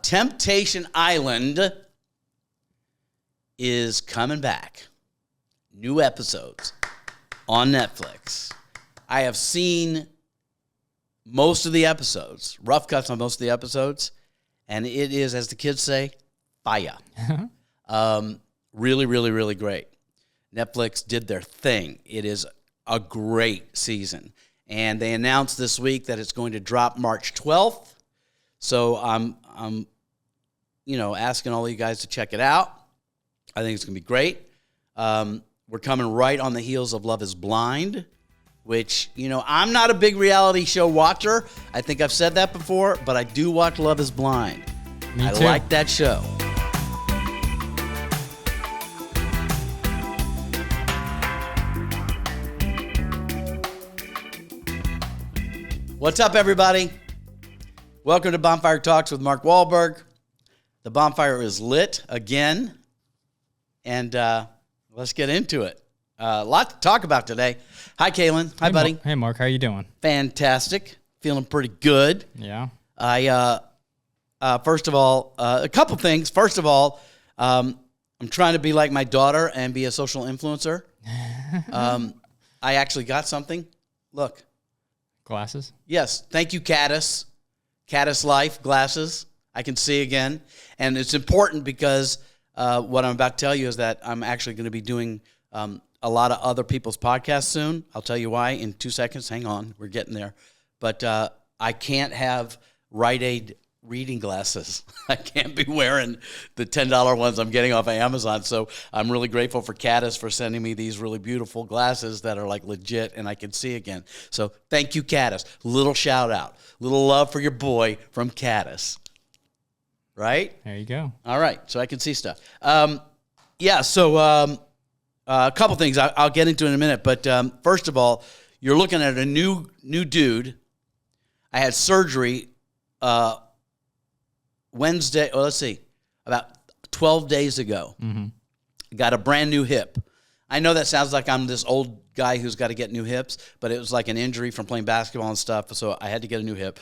Temptation Island is coming back. New episodes on Netflix. I have seen most of the episodes, rough cuts on most of the episodes, and it is, as the kids say, fire. Really, really, really great. Netflix did their thing. It is a great season. And they announced this week that it's going to drop March 12th. So I'm asking all you guys to check it out. I think it's going to be great. We're coming right on the heels of Love is Blind, which, I'm not a big reality show watcher. I think I've said that before, but I do watch Love is Blind. Me too. I like that show. What's up, everybody? Welcome to Bonfire Talks with Mark Wahlberg. The bonfire is lit again, and let's get into it. A lot to talk about today. Hi, Kaylin. Hi, buddy. Hey, Mark. How you doing? Fantastic. Feeling pretty good. Yeah. First of all, a couple things. First of all, I'm trying to be like my daughter and be a social influencer. I actually got something. Look. Glasses? Yes. Thank you, Caddis. Caddis Life glasses. I can see again. And it's important because what I'm about to tell you is that I'm actually going to be doing a lot of other people's podcasts soon. I'll tell you why in 2 seconds. Hang on. We're getting there. But I can't have Rite Aid reading glasses. I can't be wearing the $10 ones I'm getting off of Amazon. So I'm really grateful for Caddis for sending me these really beautiful glasses that are like legit and I can see again. So thank you, Caddis. Little shout out. Little love for your boy from Caddis. Right? There you go. All right. So I can see stuff. A couple things I'll get into in a minute. But first of all, you're looking at a new dude. I had surgery Wednesday, about 12 days ago. Mm-hmm. Got a brand new hip. I know that sounds like I'm this old guy who's got to get new hips, but it was like an injury from playing basketball and stuff, so I had to get a new hip.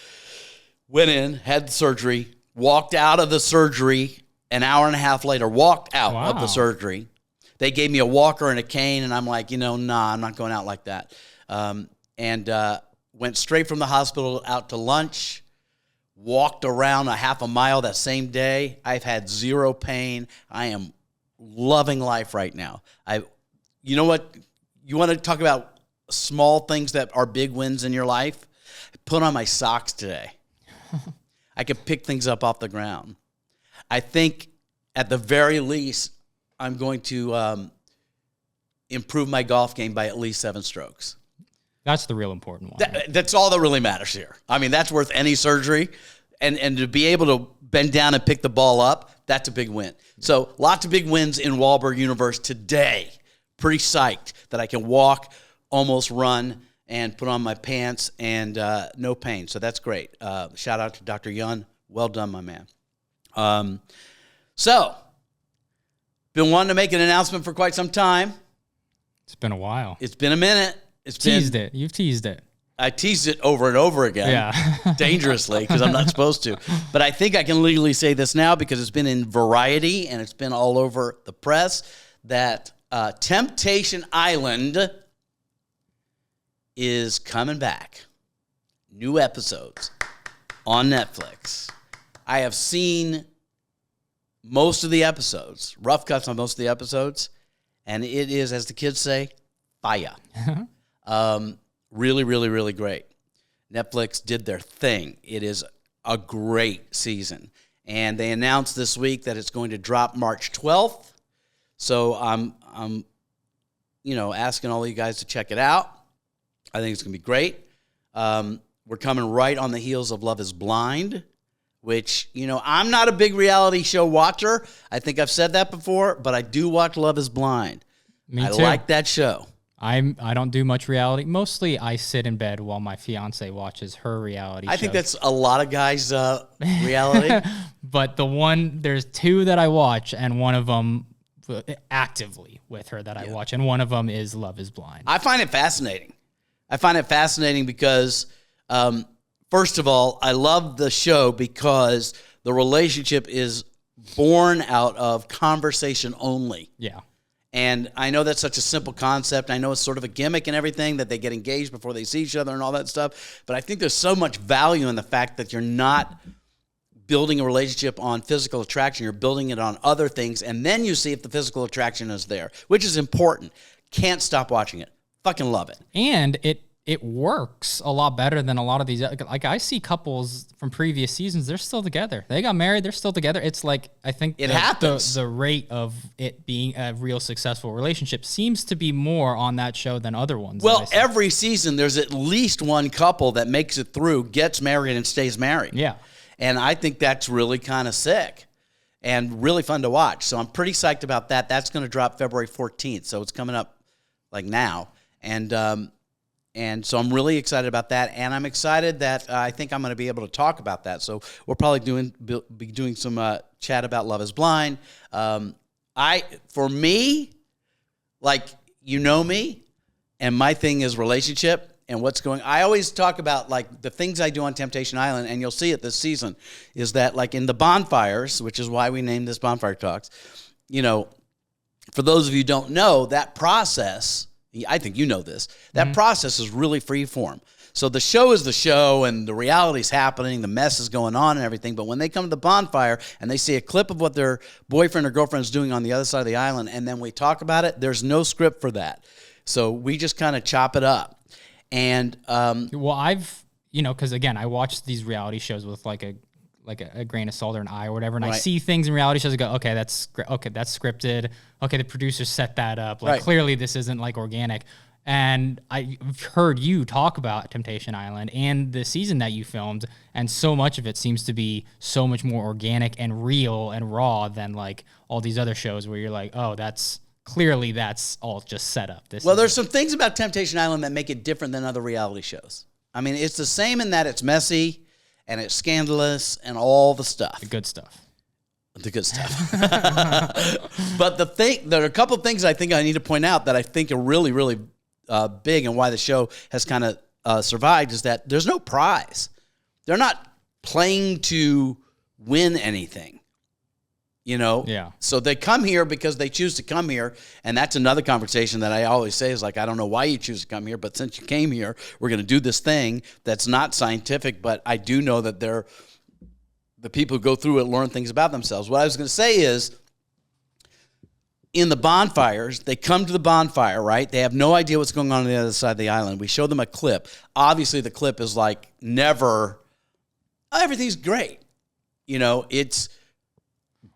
Went in, had the surgery, walked out of the surgery an hour and a half later, walked out of the surgery. They gave me a walker and a cane, and I'm like, nah, I'm not going out like that. Went straight from the hospital out to lunch. Walked around a half a mile that same day. I've had zero pain. I am loving life right now. You know what? You want to talk about small things that are big wins in your life? I put on my socks today. I could pick things up off the ground. I think at the very least, I'm going to improve my golf game by at least 7 strokes. That's the real important one. That's all that really matters here. I mean, that's worth any surgery. And to be able to bend down and pick the ball up, that's a big win. So lots of big wins in Wahlberg Universe today. Pretty psyched that I can walk, almost run, and put on my pants and no pain. So that's great. Shout out to Dr. Yun. Well done, my man. Been wanting to make an announcement for quite some time. It's been a while. It's been a minute. You've teased it. I teased it over and over again, dangerously, because I'm not supposed to. But I think I can legally say this now because it's been in Variety and it's been all over the press that Temptation Island is coming back. New episodes on Netflix. I have seen most of the episodes, rough cuts on most of the episodes, and it is, as the kids say, fire. Really, really, really great. Netflix did their thing. It is a great season. And they announced this week that it's going to drop March 12th. So I'm asking all you guys to check it out. I think it's going to be great. We're coming right on the heels of Love is Blind, which, I'm not a big reality show watcher. I think I've said that before, but I do watch Love is Blind. Me too. I like that show. I don't do much reality. Mostly I sit in bed while my fiance watches her reality shows. I think that's a lot of guys' reality. But there's 2 that I watch, and one of them actively with her that I watch, and one of them is Love is Blind. I find it fascinating. Because, first of all, I love the show because the relationship is born out of conversation only. Yeah. And I know that's such a simple concept. I know it's sort of a gimmick and everything, that they get engaged before they see each other and all that stuff. But I think there's so much value in the fact that you're not building a relationship on physical attraction. You're building it on other things. And then you see if the physical attraction is there, which is important. Can't stop watching it. Fucking love it. And it works a lot better than a lot of these. Like, I see couples from previous seasons, they're still together. They got married, they're still together. It's like, I think it happens. The rate of it being a real successful relationship seems to be more on that show than other ones. Well, every season there's at least one couple that makes it through, gets married, and stays married. Yeah. And I think that's really kind of sick and really fun to watch. So I'm pretty psyched about that. That's going to drop February 14th. So it's coming up like now. And so I'm really excited about that, and I'm excited that I think I'm going to be able to talk about that. So we're probably be doing some chat about Love Is Blind. For me, like, you know me, and my thing is relationship and what's going. I always talk about like the things I do on Temptation Island, and you'll see it this season. Is that like in the Bonfires, which is why we named this Bonfire Talks. You know, for those of you who don't know, that process. I think you know this. That process is really free form. So the show is the show, and the reality's happening, the mess is going on and everything. But when they come to the bonfire and they see a clip of what their boyfriend or girlfriend is doing on the other side of the island, and then we talk about it, there's no script for that. So we just kind of chop it up. And well, because again, I watch these reality shows with like a grain of salt or an eye or whatever, and I see things in reality shows and go, okay, that's scripted. Okay, the producers set that up. Like, clearly this isn't like organic. And I've heard you talk about Temptation Island and the season that you filmed, and so much of it seems to be so much more organic and real and raw than like all these other shows where you're like, oh, that's all just set up. There's some things about Temptation Island that make it different than other reality shows. I mean, it's the same in that it's messy and it's scandalous and all the stuff. The good stuff. The good stuff. But there are a couple of things I think I need to point out that I think are really, really big, and why the show has kind of survived is that there's no prize. They're not playing to win anything. You know? Yeah. So they come here because they choose to come here, and that's another conversation that I always say is like, I don't know why you choose to come here, but since you came here, we're going to do this thing that's not scientific, but I do know that the people who go through it learn things about themselves. What I was going to say is, in the bonfires, they come to the bonfire, right? They have no idea what's going on the other side of the island. We show them a clip. Obviously, the clip is like everything's great. You know, it's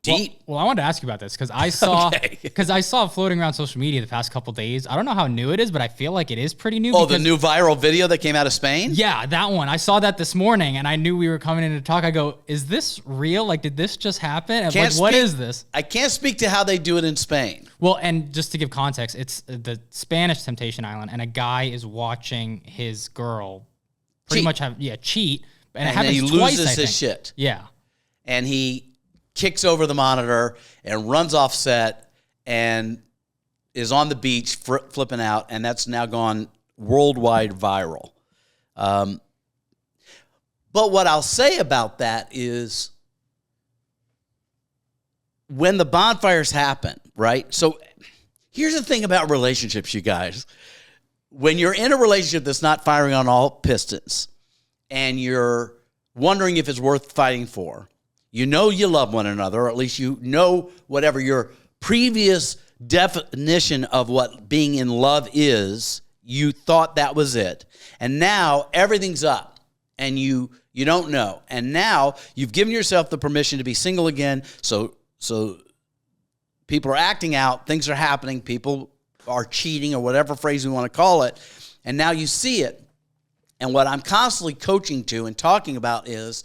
deep. Well, I wanted to ask you about this because I saw it floating around social media the past couple of days. I don't know how new it is, but I feel like it is pretty new. Oh, the new viral video that came out of Spain? Yeah, that one. I saw that this morning, and I knew we were coming in to talk. I go, is this real? Like, did this just happen? What is this? I can't speak to how they do it in Spain. Well, and just to give context, it's the Spanish Temptation Island, and a guy is watching his girl cheat. And it happens he twice, loses his shit. Yeah. And he kicks over the monitor and runs off set and is on the beach flipping out, and that's now gone worldwide viral. But what I'll say about that is when the bonfires happen, right? So here's the thing about relationships, you guys. When you're in a relationship that's not firing on all pistons and you're wondering if it's worth fighting for, you know you love one another, or at least you know whatever your previous definition of what being in love is, you thought that was it. And now everything's up, and you don't know. And now you've given yourself the permission to be single again, so people are acting out, things are happening, people are cheating, or whatever phrase we want to call it, and now you see it. And what I'm constantly coaching to and talking about is,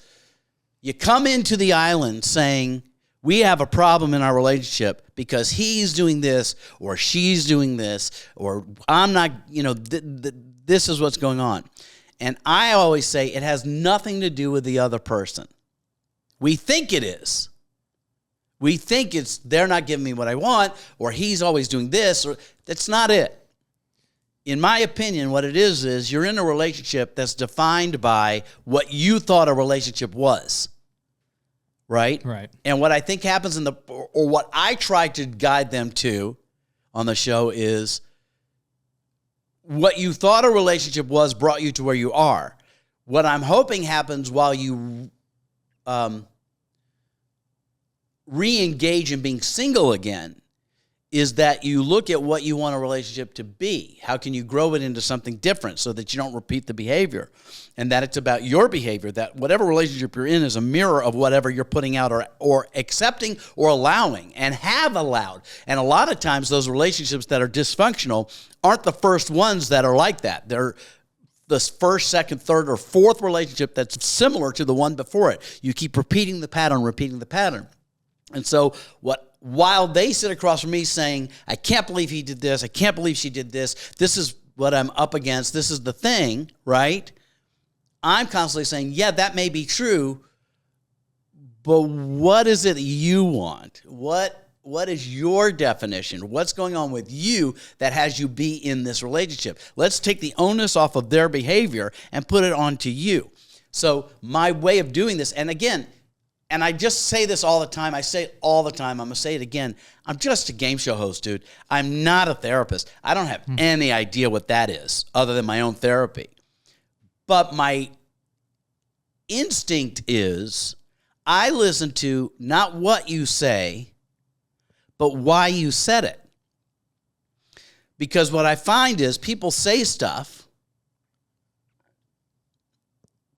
you come into the island saying, we have a problem in our relationship because he's doing this or she's doing this or I'm not, this is what's going on. And I always say it has nothing to do with the other person. We think it is. We think it's they're not giving me what I want or he's always doing this. Or that's not it. In my opinion, what it is you're in a relationship that's defined by what you thought a relationship was. right? Right. And what I think happens or what I try to guide them to on the show is what you thought a relationship was brought you to where you are. What I'm hoping happens while you re-engage in being single again is that you look at what you want a relationship to be. How can you grow it into something different so that you don't repeat the behavior? And that it's about your behavior, that whatever relationship you're in is a mirror of whatever you're putting out or accepting or allowing and have allowed. And a lot of times those relationships that are dysfunctional aren't the first ones that are like that. They're the first, second, third, or fourth relationship that's similar to the one before it. You keep repeating the pattern. And so while they sit across from me saying, I can't believe he did this, I can't believe she did this, this is what I'm up against, this is the thing, right? I'm constantly saying, yeah, that may be true, but what is it you want? What is your definition? What's going on with you that has you be in this relationship? Let's take the onus off of their behavior and put it onto you. So my way of doing this, and again, and I just say this all the time. I say it all the time. I'm going to say it again. I'm just a game show host, dude. I'm not a therapist. I don't have any idea what that is other than my own therapy. But my instinct is I listen to not what you say, but why you said it. Because what I find is people say stuff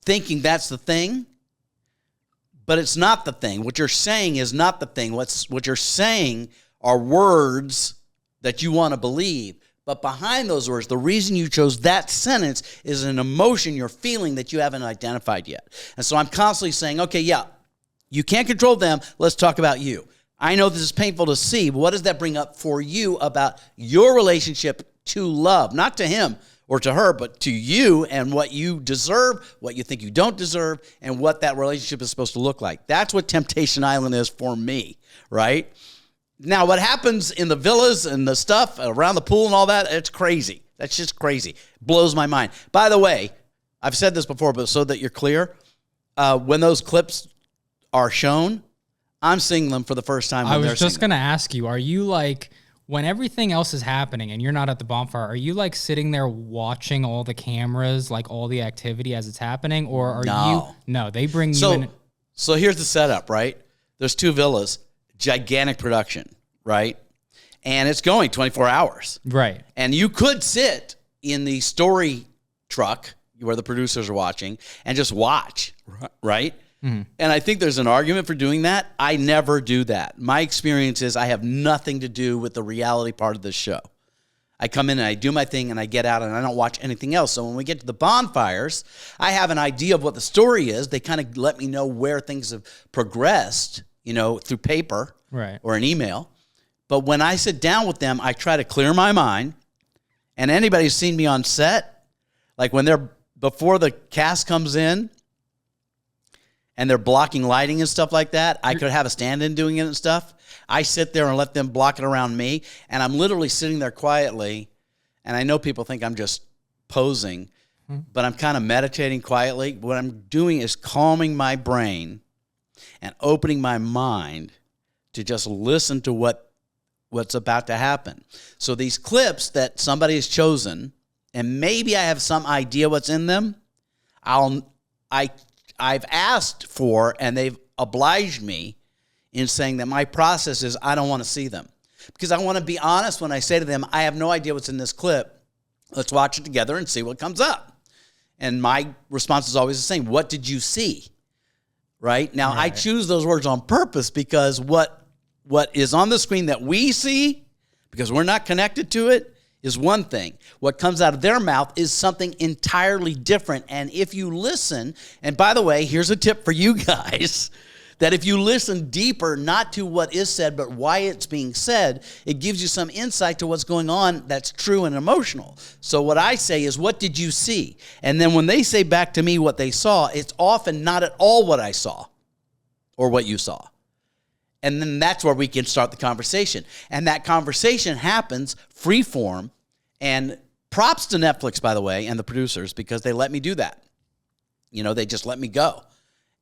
thinking that's the thing, but it's not the thing. What you're saying is not the thing. What you're saying are words that you want to believe. But behind those words, the reason you chose that sentence is an emotion you're feeling that you haven't identified yet. And so I'm constantly saying, okay, yeah, you can't control them. Let's talk about you. I know this is painful to see, but what does that bring up for you about your relationship to love? Not to him or to her, but to you and what you deserve, what you think you don't deserve, and what that relationship is supposed to look like. That's what Temptation Island is for me, right? Now, what happens in the villas and the stuff around the pool and all that, it's crazy. That's just crazy. Blows my mind. By the way, I've said this before, but so that you're clear, when those clips are shown, I'm seeing them for the first time. I was just going to ask you, are you like, when everything else is happening and you're not at the bonfire, are you like sitting there watching all the cameras, like all the activity as it's happening? Or are you? No, they bring you in. So here's the setup, right? There's 2 villas, gigantic production, right? And it's going 24 hours. Right. And you could sit in the story truck where the producers are watching and just watch, right? Mm-hmm. And I think there's an argument for doing that. I never do that. My experience is I have nothing to do with the reality part of the show. I come in and I do my thing and I get out and I don't watch anything else. So when we get to the bonfires, I have an idea of what the story is. They kind of let me know where things have progressed, through paper or an email. But when I sit down with them, I try to clear my mind. And anybody who's seen me on set, like before the cast comes in, and they're blocking lighting and stuff like that, I could have a stand-in doing it and stuff. I sit there and let them block it around me, and I'm literally sitting there quietly, and I know people think I'm just posing, but I'm kind of meditating quietly. What I'm doing is calming my brain and opening my mind to just listen to what's about to happen. So these clips that somebody has chosen, and maybe I have some idea what's in them, I've asked for, and they've obliged me in saying that my process is I don't want to see them. Because I want to be honest when I say to them, I have no idea what's in this clip. Let's watch it together and see what comes up. And my response is always the same. What did you see? Right? Now, I choose those words on purpose because what is on the screen that we see, because we're not connected to it, is one thing. What comes out of their mouth is something entirely different. And if you listen, and by the way, here's a tip for you guys, that if you listen deeper, not to what is said, but why it's being said, it gives you some insight to what's going on that's true and emotional. So what I say is, what did you see? And then when they say back to me what they saw, it's often not at all what I saw or what you saw. And then that's where we can start the conversation. And that conversation happens free form. And props to Netflix, by the way, and the producers, because they let me do that. They just let me go.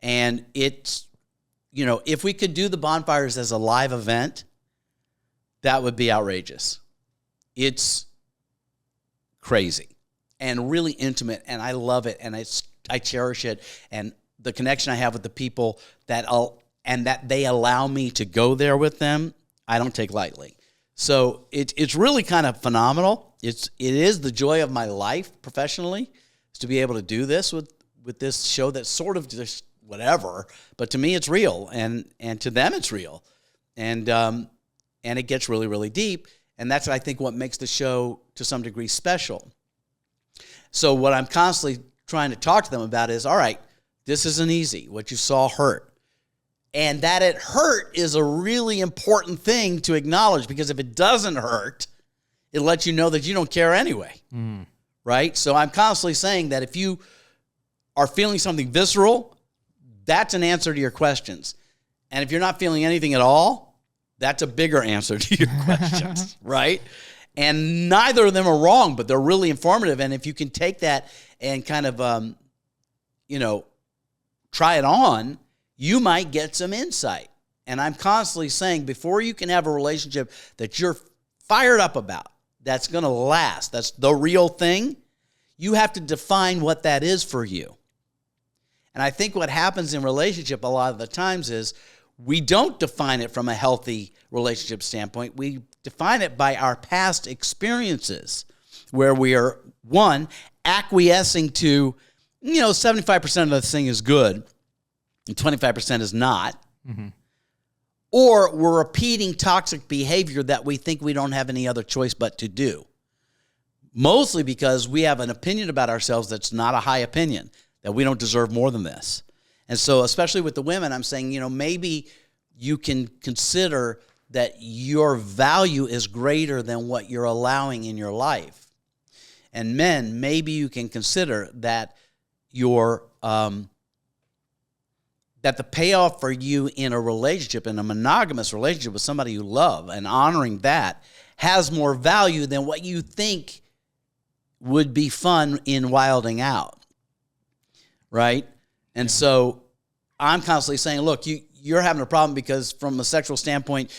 And if we could do the bonfires as a live event, that would be outrageous. It's crazy and really intimate, and I love it, and I cherish it, and the connection I have with the people that they allow me to go there with them, I don't take lightly. So it's really kind of phenomenal. It is the joy of my life professionally, is to be able to do this with this show that's sort of just whatever, but to me it's real, and to them it's real, and it gets really, really deep, and that's I think what makes the show to some degree special. So what I'm constantly trying to talk to them about is, all right, this isn't easy. What you saw hurt. And that it hurt is a really important thing to acknowledge, because if it doesn't hurt, it lets you know that you don't care anyway, right? So I'm constantly saying that if you are feeling something visceral, that's an answer to your questions. And if you're not feeling anything at all, that's a bigger answer to your questions, right? And neither of them are wrong, but they're really informative. And if you can take that and kind of, try it on, you might get some insight. And I'm constantly saying, before you can have a relationship that you're fired up about, that's going to last, that's the real thing, you have to define what that is for you. And I think what happens in relationship a lot of the times is we don't define it from a healthy relationship standpoint. We define it by our past experiences, where we are, one, acquiescing to, 75% of this thing is good and 25% is not. Mm-hmm. Or we're repeating toxic behavior that we think we don't have any other choice but to do. Mostly because we have an opinion about ourselves that's not a high opinion, that we don't deserve more than this. And so, especially with the women, I'm saying, maybe you can consider that your value is greater than what you're allowing in your life. And men, maybe you can consider that that the payoff for you in a relationship, in a monogamous relationship with somebody you love, and honoring that, has more value than what you think would be fun in wilding out, right? And so I'm constantly saying, look, you're having a problem because from a sexual standpoint,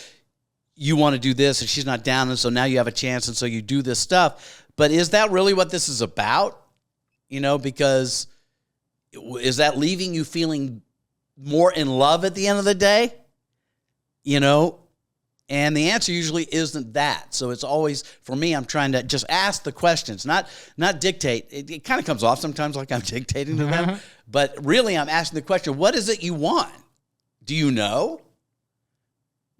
you want to do this and she's not down, and so now you have a chance, and so you do this stuff. But is that really what this is about? Because is that leaving you feeling more in love at the end of the day? And the answer usually isn't that. So it's always, for me, I'm trying to just ask the questions, not dictate. It kind of comes off sometimes like I'm dictating to them, but really I'm asking the question, what is it you want? Do you know?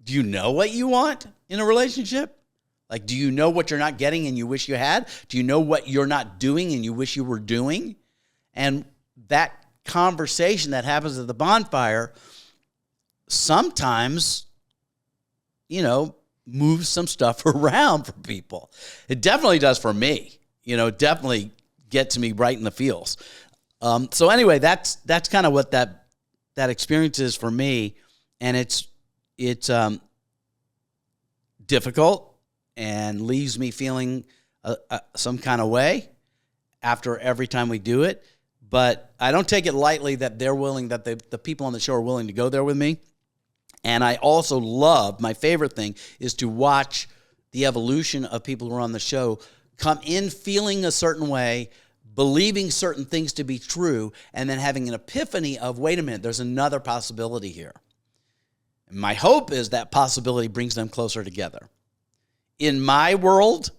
Do you know what you want in a relationship? Like, do you know what you're not getting and you wish you had? Do you know what you're not doing and you wish you were doing? And that conversation that happens at the bonfire sometimes, moves some stuff around for people. It definitely does for me. Definitely gets me right in the feels. So anyway, that's kind of what that experience is for me, and it's difficult and leaves me feeling some kind of way after every time we do it. But I don't take it lightly that they're willing, that the people on the show are willing to go there with me. And I also love, my favorite thing is to watch the evolution of people who are on the show come in feeling a certain way, believing certain things to be true, and then having an epiphany of, wait a minute, there's another possibility here. And my hope is that possibility brings them closer together. In my world,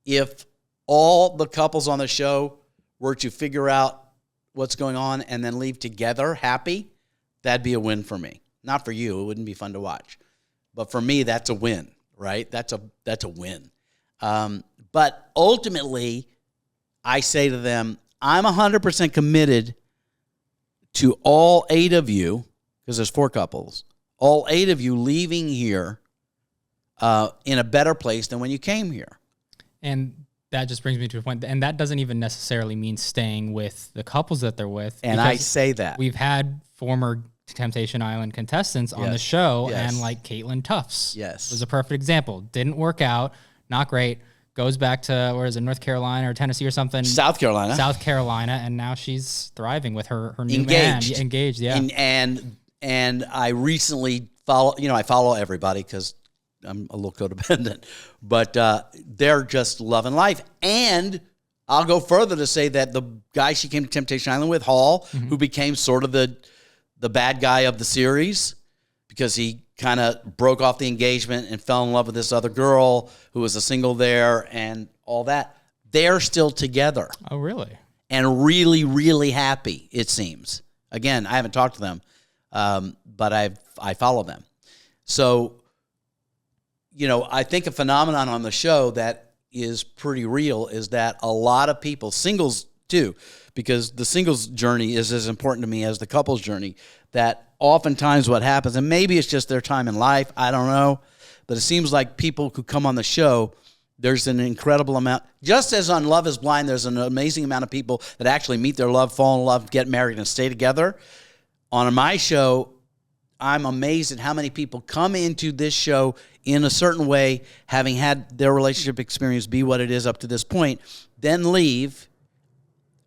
if all the couples on the show were to figure out what's going on and then leave together happy, that'd be a win for me. Not for you, it wouldn't be fun to watch. But for me, that's a win, right? That's a win. But ultimately, I say to them, I'm 100% committed to all 8 of you, because there's 4 couples, all 8 of you leaving here in a better place than when you came here. And that just brings me to a point, and that doesn't even necessarily mean staying with the couples that they're with. And I say that. We've had former Temptation Island contestants on the show, and like Caitlin Tufts was a perfect example. Didn't work out, not great. Goes back to, where is it, North Carolina or Tennessee or something? South Carolina, and now she's thriving with her new man. Engaged, yeah. And And I recently I follow everybody because I'm a little codependent, but they're just loving life. And I'll go further to say that the guy she came to Temptation Island with, Hall, who became sort of the bad guy of the series because he kind of broke off the engagement and fell in love with this other girl who was a single there and all that. They're still together. Oh, really? And really, really happy, it seems. Again, I haven't talked to them, but I follow them. So, I think a phenomenon on the show that is pretty real is that a lot of people, singles too, because the singles journey is as important to me as the couples journey, that oftentimes what happens, and maybe it's just their time in life, I don't know, but it seems like people who come on the show, there's an incredible amount, just as on Love is Blind, there's an amazing amount of people that actually meet their love, fall in love, get married, and stay together. On my show, I'm amazed at how many people come into this show in a certain way, having had their relationship experience be what it is up to this point, then leave,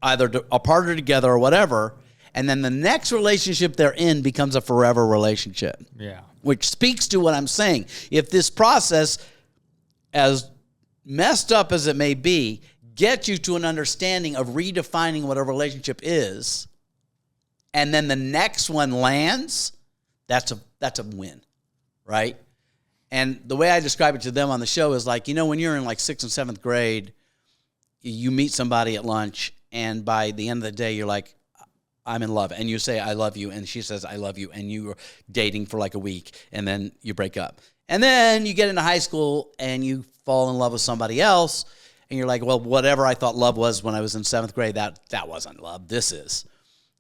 either apart or together or whatever, and then the next relationship they're in becomes a forever relationship. Yeah. Which speaks to what I'm saying. If this process, as messed up as it may be, gets you to an understanding of redefining what a relationship is, and then the next one lands, that's a win, right? And the way I describe it to them on the show is like, when you're in like 6th and 7th grade, you meet somebody at lunch, and by the end of the day, you're like, I'm in love. And you say, I love you. And she says, I love you. And you are dating for like a week, and then you break up. And then you get into high school, and you fall in love with somebody else, and you're like, well, whatever I thought love was when I was in 7th grade, that wasn't love. This is.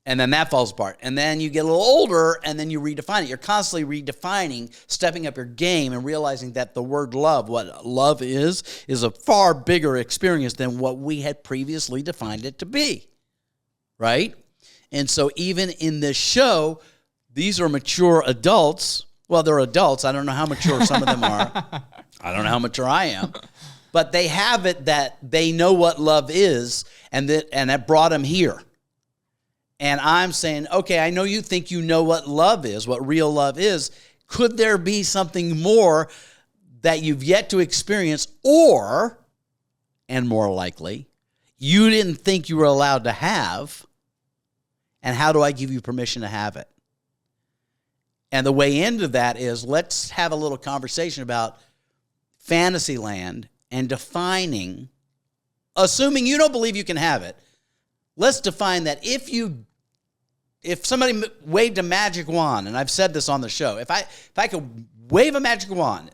And then that falls apart. And then you get a little older, and then you redefine it. You're constantly redefining, stepping up your game, and realizing that the word love, what love is a far bigger experience than what we had previously defined it to be, right? And so even in this show, these are mature adults. Well, they're adults. I don't know how mature some of them are. I don't know how mature I am. But they have it that they know what love is, and that brought them here. And I'm saying, okay, I know you think you know what love is, what real love is. Could there be something more that you've yet to experience, or, and more likely, you didn't think you were allowed to have, and how do I give you permission to have it? And the way into that is, let's have a little conversation about Fantasyland and defining, assuming you don't believe you can have it, let's define that if somebody waved a magic wand, and I've said this on the show, if I could wave a magic wand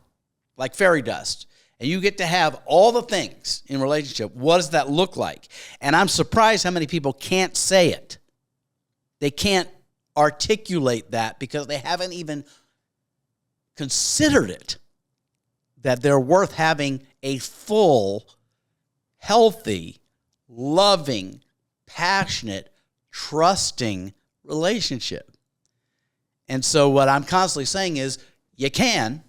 like fairy dust, and you get to have all the things in relationship, what does that look like? And I'm surprised how many people can't say it. They can't articulate that because they haven't even considered it, that they're worth having a full, healthy, loving, passionate, trusting relationship. And so what I'm constantly saying is, you can,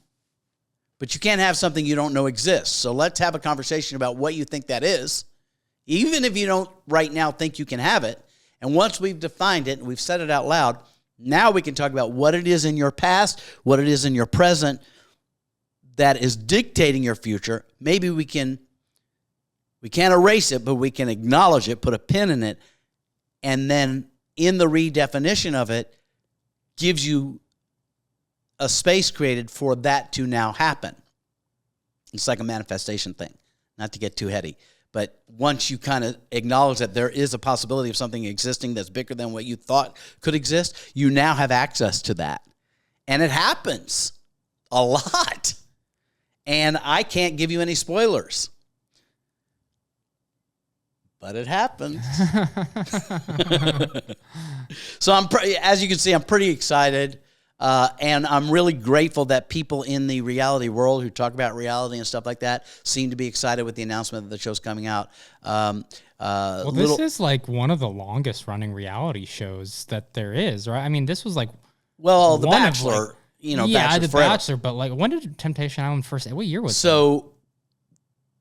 but you can't have something you don't know exists. So let's have a conversation about what you think that is, even if you don't right now think you can have it. And once we've defined it and we've said it out loud, now we can talk about what it is in your past, what it is in your present that is dictating your future. Maybe we can't erase it, but we can acknowledge it, put a pin in it, and then in the redefinition of it, gives you a space created for that to now happen. It's like a manifestation thing, not to get too heady. But once you kind of acknowledge that there is a possibility of something existing that's bigger than what you thought could exist, you now have access to that. And it happens a lot. And I can't give you any spoilers. But it happens. So as you can see, I'm pretty excited. And I'm really grateful that people in the reality world who talk about reality and stuff like that seem to be excited with the announcement that the show's coming out. This is like one of the longest running reality shows that there is, right? I mean, this was like The Bachelor, The forever. Bachelor, but like when did Temptation Island first? What year was it? So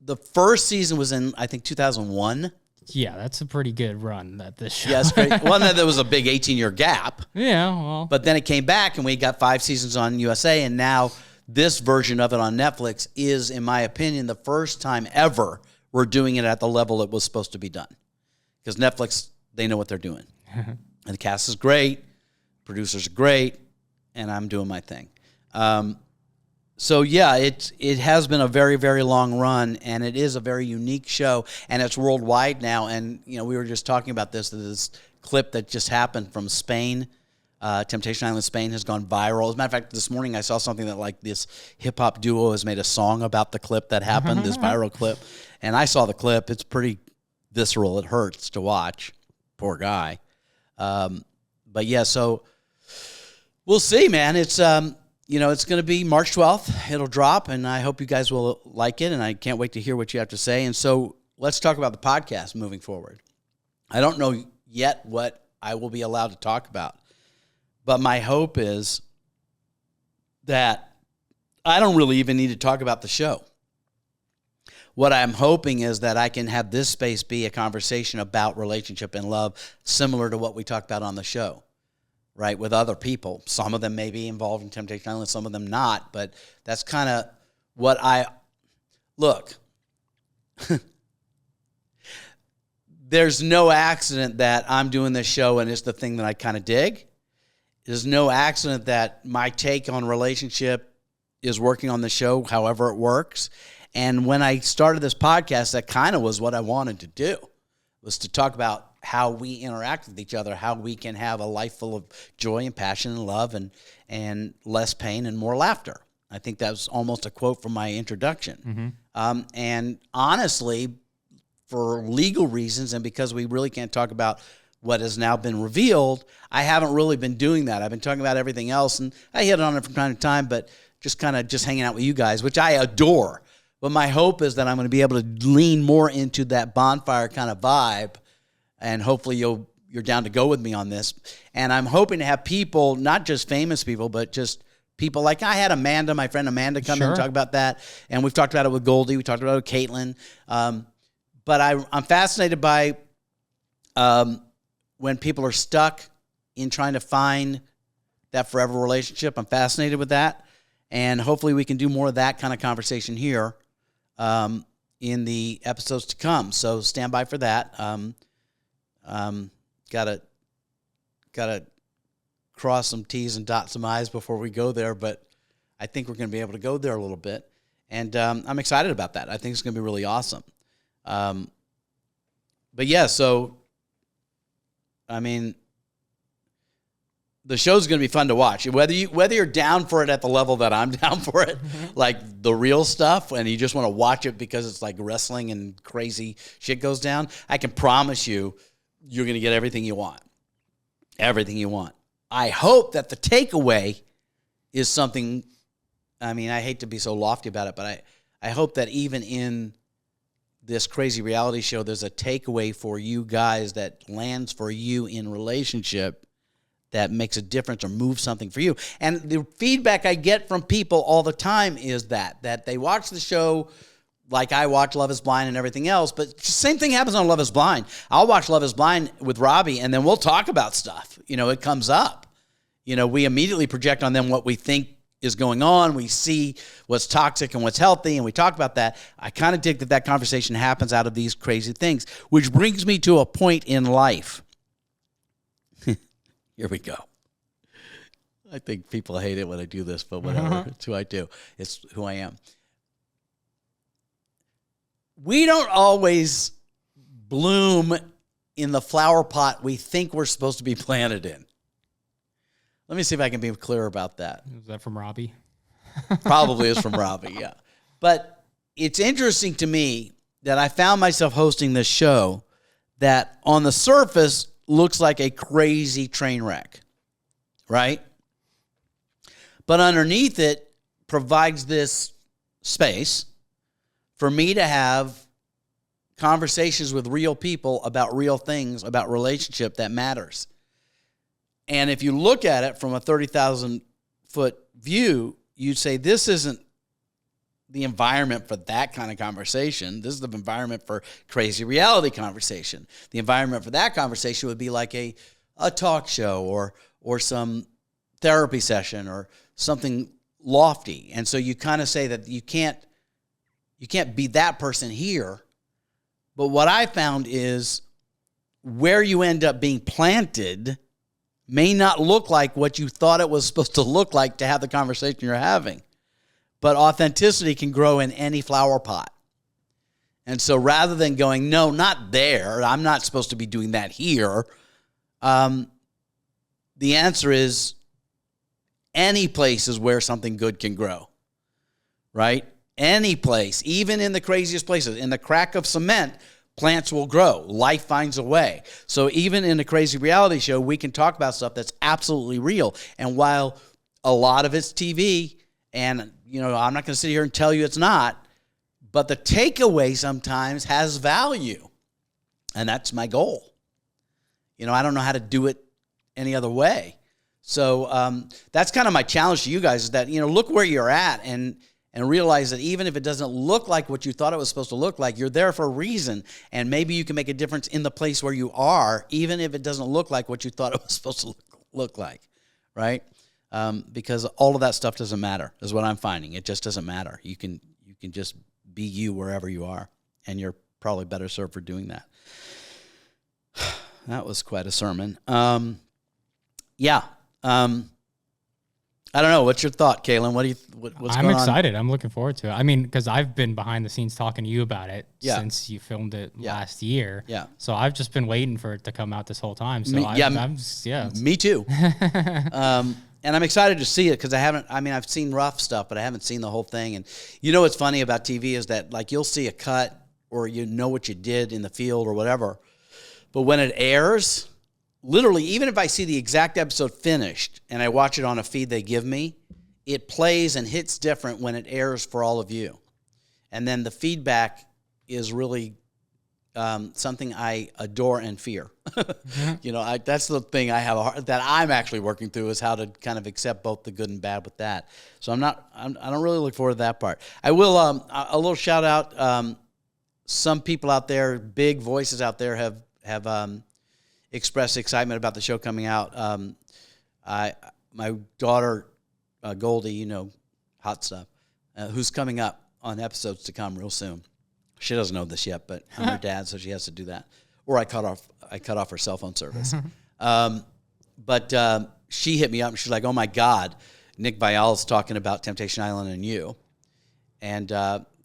the first season was in, I think, 2001. Yeah, that's a pretty good run that this show. Yes, great. Well, there was a big 18-year gap. Yeah, well. But then it came back, and we got 5 seasons on USA, and now this version of it on Netflix is, in my opinion, the first time ever we're doing it at the level it was supposed to be done. Because Netflix, they know what they're doing. And the cast is great, producers are great, and I'm doing my thing. So yeah, it has been a very, very long run, and it is a very unique show, and it's worldwide now. And we were just talking about this clip that just happened from Spain. Temptation Island, Spain has gone viral. As a matter of fact, this morning I saw something that like this hip hop duo has made a song about the clip that happened, this viral clip, and I saw the clip. It's pretty visceral. It hurts to watch. Poor guy. But yeah, so we'll see, man. It's it's going to be March 12th. It'll drop, and I hope you guys will like it, and I can't wait to hear what you have to say. And so let's talk about the podcast moving forward. I don't know yet what I will be allowed to talk about, but my hope is that I don't really even need to talk about the show. What I'm hoping is that I can have this space be a conversation about relationship and love, similar to what we talked about on the show. Right, with other people. Some of them may be involved in Temptation Island, some of them not, but that's kind of what look. There's no accident that I'm doing this show and it's the thing that I kind of dig. There's no accident that my take on relationship is working on the show, however it works. And when I started this podcast, that kind of was what I wanted to do, was to talk about how we interact with each other, how we can have a life full of joy and passion and love and less pain and more laughter. I think that was almost a quote from my introduction. Mm-hmm. And honestly, for legal reasons and because we really can't talk about what has now been revealed, I haven't really been doing that. I've been talking about everything else, and I hit on it from time to time, but just hanging out with you guys, which I adore. But my hope is that I'm going to be able to lean more into that bonfire kind of vibe, and hopefully you're down to go with me on this. And I'm hoping to have people, not just famous people, but just people like I had Amanda, my friend Amanda, come in and talk about that. And we've talked about it with Goldie. We talked about it with Caitlin. But I'm fascinated by when people are stuck in trying to find that forever relationship. I'm fascinated with that. And hopefully we can do more of that kind of conversation here in the episodes to come. So stand by for that. Gotta cross some T's and dot some I's before we go there, but I think we're going to be able to go there a little bit, and I'm excited about that. I think it's going to be really awesome. But yeah, so I mean, the show's going to be fun to watch. Whether you're down for it at the level that I'm down for it, like the real stuff, and you just want to watch it because it's like wrestling and crazy shit goes down, I can promise you, you're going to get everything you want. Everything you want. I hope that the takeaway is something, I mean, I hate to be so lofty about it, but I hope that even in this crazy reality show, there's a takeaway for you guys that lands for you in relationship that makes a difference or moves something for you. And the feedback I get from people all the time is that they watch the show like I watch Love is Blind and everything else, but same thing happens on Love is Blind. I'll watch Love is Blind with Robbie, and then we'll talk about stuff. It comes up. We immediately project on them what we think is going on. We see what's toxic and what's healthy, and we talk about that. I kind of dig that conversation happens out of these crazy things, which brings me to a point in life. Here we go. I think people hate it when I do this, but whatever. It's who I do. It's who I am. We don't always bloom in the flower pot we think we're supposed to be planted in. Let me see if I can be clear about that. Is that from Robbie? Probably is from Robbie, yeah. But it's interesting to me that I found myself hosting this show that on the surface looks like a crazy train wreck, right? But underneath it provides this space for me to have conversations with real people about real things, about relationship that matters. And if you look at it from a 30,000-foot view, you'd say this isn't the environment for that kind of conversation. This is the environment for crazy reality conversation. The environment for that conversation would be like a talk show or some therapy session or something lofty. And so you kind of say that you can't be that person here. But what I found is where you end up being planted may not look like what you thought it was supposed to look like to have the conversation you're having. But authenticity can grow in any flower pot. And so rather than going, no, not there, I'm not supposed to be doing that here, the answer is any place is where something good can grow, right? Any place, even in the craziest places. In the crack of cement, plants will grow. Life finds a way. So even in a crazy reality show, we can talk about stuff that's absolutely real. And while a lot of it's TV, and I'm not going to sit here and tell you it's not, but the takeaway sometimes has value. And that's my goal. I don't know how to do it any other way. So that's kind of my challenge to you guys, is that, look where you're at and realize that even if it doesn't look like what you thought it was supposed to look like, you're there for a reason. And maybe you can make a difference in the place where you are, even if it doesn't look like what you thought it was supposed to look like, right? Because all of that stuff doesn't matter, is what I'm finding. It just doesn't matter. You can just be you wherever you are, and you're probably better served for doing that. That was quite a sermon. I don't know. What's your thought, Kaylin? What's going on? I'm excited. I'm looking forward to it. I mean, because I've been behind the scenes talking to you about it since you filmed it last year. Yeah. So I've just been waiting for it to come out this whole time. So me too. And I'm excited to see it because I've seen rough stuff, but I haven't seen the whole thing. And what's funny about TV is that, like, you'll see a cut or what you did in the field or whatever. But when it airs, literally, even if I see the exact episode finished and I watch it on a feed they give me, it plays and hits different when it airs for all of you. And then the feedback is really something I adore and fear. That's the thing that I'm actually working through, is how to kind of accept both the good and bad with that. So I don't really look forward to that part. I will, a little shout out. Some people out there, big voices out there have expressed excitement about the show coming out. My daughter, Goldie, hot stuff, who's coming up on episodes to come real soon. She doesn't know this yet, but I'm her dad, so she has to do that. Or I cut off her cell phone service. But she hit me up, and she's like, "Oh my God, Nick Viall's talking about Temptation Island and you," and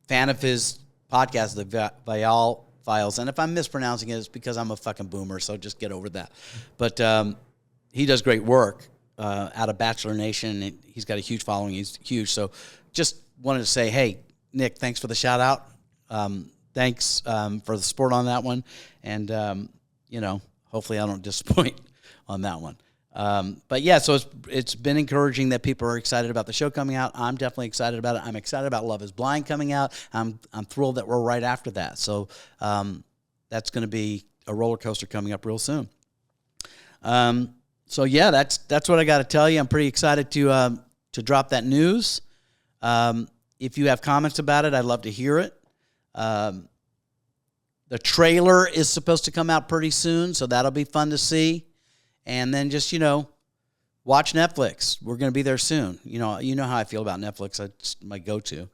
fan of his podcast, the Viall Files. And if I'm mispronouncing it, it's because I'm a fucking boomer, so just get over that. But he does great work out of Bachelor Nation, and he's got a huge following. He's huge. So just wanted to say, hey, Nick, thanks for the shout out. Thanks for the support on that one. And, hopefully I don't disappoint on that one. But yeah, so it's been encouraging that people are excited about the show coming out. I'm definitely excited about it. I'm excited about Love is Blind coming out. I'm thrilled that we're right after that. So that's going to be a roller coaster coming up real soon. So yeah, that's what I got to tell you. I'm pretty excited to drop that news. If you have comments about it, I'd love to hear it. The trailer is supposed to come out pretty soon, so that'll be fun to see. And then just, watch Netflix. We're going to be there soon. You know how I feel about Netflix. It's my go-to.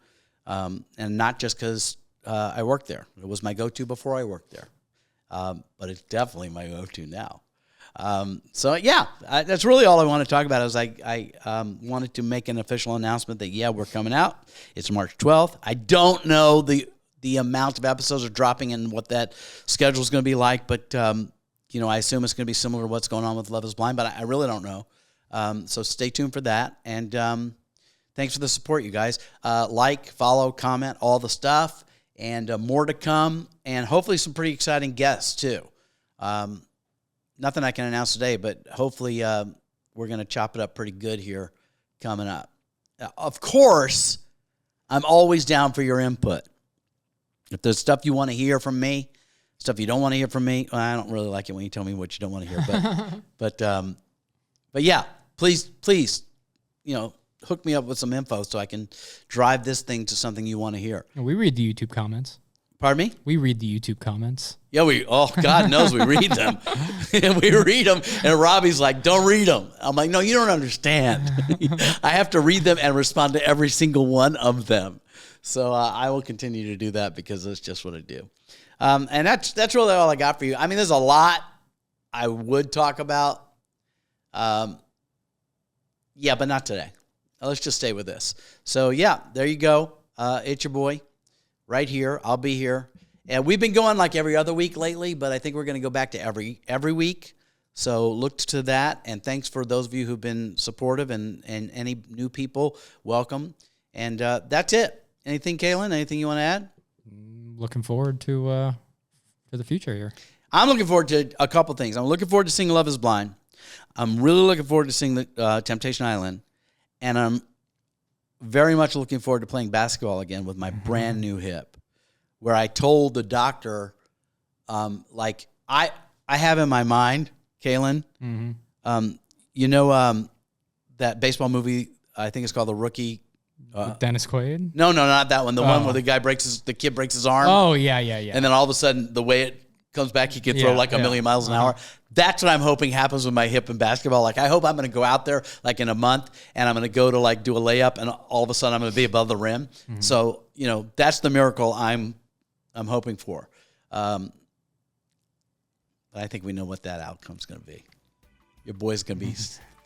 And not just because I work there. It was my go-to before I worked there. But it's definitely my go-to now. So, yeah, that's really all I want to talk about. Is I wanted to make an official announcement that, we're coming out. It's March 12th. I don't know the amount of episodes are dropping and what that schedule is going to be like, but I assume it's going to be similar to what's going on with Love is Blind, but I really don't know. So stay tuned for that. And thanks for the support, you guys. Like, follow, comment, all the stuff, and more to come, and hopefully some pretty exciting guests too. Nothing I can announce today, but hopefully we're going to chop it up pretty good here coming up. Of course, I'm always down for your input. If there's stuff you want to hear from me, stuff you don't want to hear from me, well, I don't really like it when you tell me what you don't want to hear. But yeah, please, hook me up with some info so I can drive this thing to something you want to hear. We read the YouTube comments. Pardon me? We read the YouTube comments. Yeah, God knows we read them. We read them, and Robbie's like, don't read them. I'm like, no, you don't understand. I have to read them and respond to every single one of them. So I will continue to do that because that's just what I do. And that's really all I got for you. I mean, there's a lot I would talk about. Yeah, but not today. Let's just stay with this. So, yeah, there you go. It's your boy right here. I'll be here. And we've been going like every other week lately, but I think we're going to go back to every week. So look to that. And thanks for those of you who've been supportive and any new people, welcome. And that's it. Anything, Kaylin? Anything you want to add? Looking forward to the future here. I'm looking forward to a couple things. I'm looking forward to seeing Love is Blind. I'm really looking forward to seeing the Temptation Island. And I'm very much looking forward to playing basketball again with my brand new hip, where I told the doctor, like, I have in my mind, Kaylin, that baseball movie, I think it's called The Rookie. Dennis Quaid? No, not that one. The one where the kid breaks his arm. Oh, yeah. And then all of a sudden, the way it comes back, he can throw like a million miles an hour. That's what I'm hoping happens with my hip in basketball. Like, I hope I'm going to go out there like in a month, and I'm going to go to like do a layup, and all of a sudden I'm going to be above the rim. So, that's the miracle I'm hoping for. But I think we know what that outcome's going to be. Your boy's going to be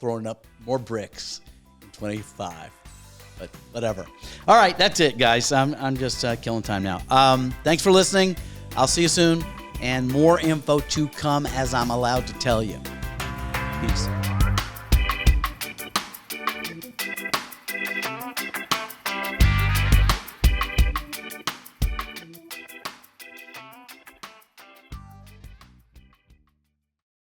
throwing up more bricks in 25. But whatever. All right, that's it, guys. I'm just killing time now. Thanks for listening. I'll see you soon. And more info to come as I'm allowed to tell you. Peace.